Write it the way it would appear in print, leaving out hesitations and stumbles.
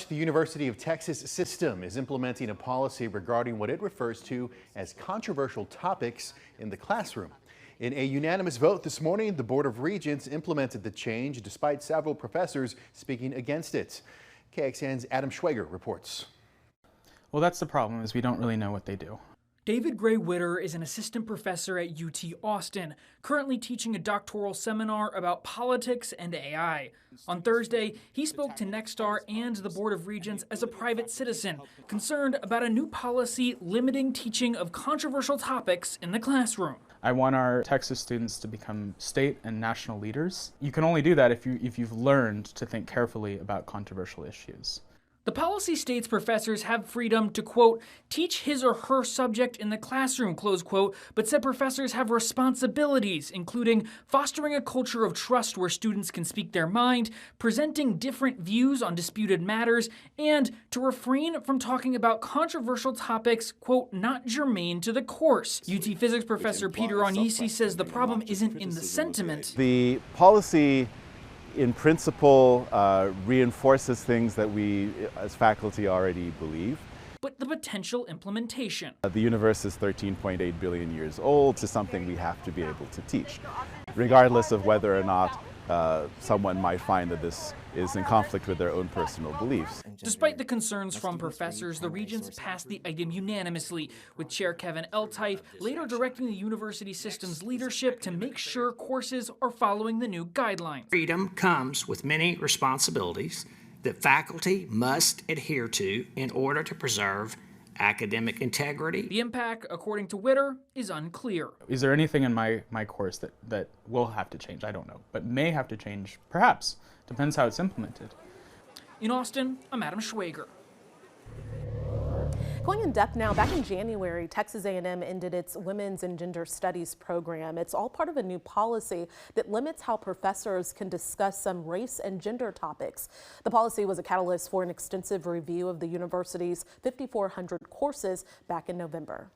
the University of Texas system is implementing a policy regarding what it refers to as controversial topics in the classroom. In a unanimous vote this morning, the Board of Regents implemented the change despite several professors speaking against it. KXAN's Adam Schwager reports. Well, that's the problem, is we don't really know what they do. David Gray-Witter is an assistant professor at UT Austin, currently teaching a doctoral seminar about politics and AI. On Thursday, he spoke to Nexstar and the Board of Regents as a private citizen, concerned about a new policy limiting teaching of controversial topics in the classroom. I want our Texas students to become state and national leaders. You can only do that if you've learned to think carefully about controversial issues. The policy states professors have freedom to, quote, teach his or her subject in the classroom, close quote, but said professors have responsibilities, including fostering a culture of trust where students can speak their mind, presenting different views on disputed matters, and to refrain from talking about controversial topics, quote, not germane to the course. UT physics professor Peter Agnesi says the problem isn't in the sentiment. The policy in principle reinforces things that we as faculty already believe. But the potential implementation. The universe is 13.8 billion years old. This is something we have to be able to teach, regardless of whether or not someone might find that this is in conflict with their own personal beliefs. Despite the concerns from professors, the Regents passed the item unanimously, with Chair Kevin Eltife later directing the university system's leadership to make sure courses are following the new guidelines. Freedom comes with many responsibilities that faculty must adhere to in order to preserve academic integrity. The impact, according to Witter, is unclear. Is there anything in my course that will have to change? I don't know, but may have to change, perhaps. Depends how it's implemented. In Austin, I'm Adam Schwager. Going in depth now, back in January, Texas A&M ended its Women's and Gender Studies program. It's all part of a new policy that limits how professors can discuss some race and gender topics. The policy was a catalyst for an extensive review of the university's 5,400 courses back in November.